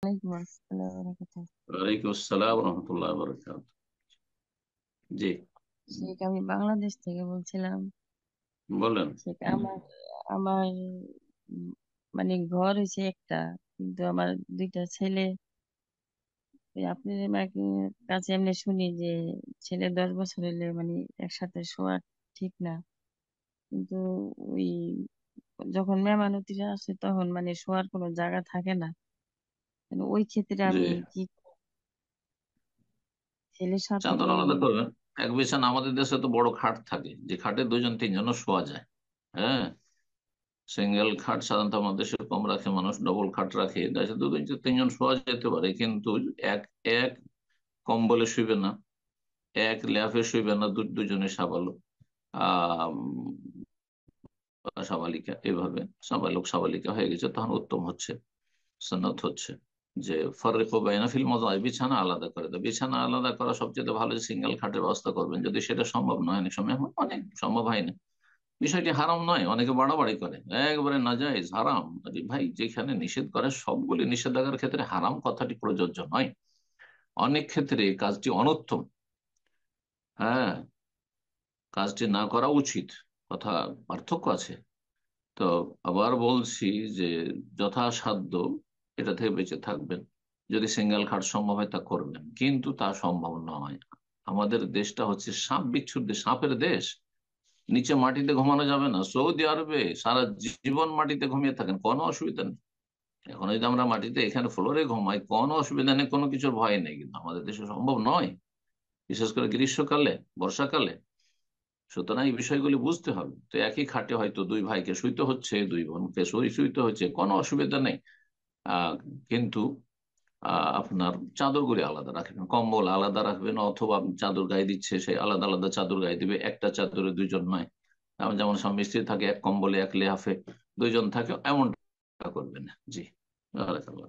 ওয়ালাইকুম আসসালাম ওয়া রাহমাতুল্লাহ। ওয়ালাইকুম আসসালাম রহমতুল্লাহ বরকাত। জি, শেখ, আমি বাংলাদেশ থেকে বলছিলাম। বলেন। শেখ, আমার আমার উম, মানে ঘর হয়েছে একটা, কিন্তু আমার দুইটা ছেলে। ওই আপনাদের কাছে এমনি শুনি যে ছেলে 10 বছর হলে মানে একসাথে শোয়া ঠিক না, কিন্তু ওই যখন মেহমানতিরা আসে তখন মানে শোয়ার কোনো জায়গা থাকে না। মানে ওই ক্ষেত্রে জি, আমি কি ছেলের সাথে চাদর কি? আলাদা করবেন। এক বিছানা, আমাদের দেশে তো বড় খাট থাকে, যে খাটে দুজন তিনজনও শোয়া যায়। হ্যাঁ, সিঙ্গেল খাট সাধারণত আমাদের দেশে কম রাখে মানুষ, ডবল খাট রাখে, দেশে দুজন তিনজন শোয়া যেতে পারে, কিন্তু এক এক কম্বলে শুইবে না, এক ল্যাফে শুইবে না, দুজনে সাবালক আহ সাবালিকা, এভাবে সাবালক সাবালিকা হয়ে গেছে, তখন উত্তম হচ্ছে, সন্ন্যত হচ্ছে যে ফররিকু বাইনা ফিল মাযাজি, বিছানা আলাদা করে দাও। বিছানা আলাদা করা সবচেয়ে ভালো, যে সিঙ্গেল খাটের ব্যবস্থা করবেন। যদি সেটা সম্ভব নয়, অনেক সময় অনেক সম্ভব হয় না, বিষয়টি হারাম নয়, অনেকে বাড়াবাড়ি করে, একবারে নাজায়েজ হারাম। আরে ভাই, যেখানে নিষেধ করে সবগুলি নিষেধাজ্ঞার ক্ষেত্রে হারাম কথাটি প্রযোজ্য নয়, অনেক ক্ষেত্রে কাজটি অনুত্তম। হ্যাঁ, কাজটি না করা উচিত, কথা পার্থক্য আছে। তো আবার বলছি যে যথাসাধ্য এটা থেকে বেঁচে থাকবেন। যদি সিঙ্গেল খাট সম্ভব হয় তা করবেন, কিন্তু তা সম্ভব নয়। আমাদের দেশটা হচ্ছে সাপ বিচ্ছুর দেশ, সাপের দেশ। নিচে মাটিতে ঘুমানো যাবে না। সৌদি আরবে সারা জীবন মাটিতে ঘুমিয়ে থাকেন, কোনো অসুবিধা নেই। এখন যদি আমরা মাটিতে এখানে ফ্লোরে ঘুমাই, কোনো অসুবিধা নেই, কোনো কিছুর ভয় নেই, কিন্তু আমাদের দেশে সম্ভব নয়, বিশেষ করে গ্রীষ্মকালে, বর্ষাকালে। সুতরাং এই বিষয়গুলি বুঝতে হবে। তো একই খাটে হয়তো দুই ভাইকে শুইতে হচ্ছে, দুই বোনকে শুইতে হচ্ছে, কোনো অসুবিধা নেই। আহ কিন্তু আপনার চাদরগুলি আলাদা রাখবেন, কম্বল আলাদা রাখবেন, অথবা চাদর গায়ে দিচ্ছে সেই আলাদা আলাদা চাদর গায়ে দিবে, একটা চাদরে দুইজন নয়। যেমন স্বামী স্ত্রী থাকে, এক কম্বলে এক লেহাফে দুইজন থাকে, এমনটা করবেন না। জি, বারাকাল্লাহ।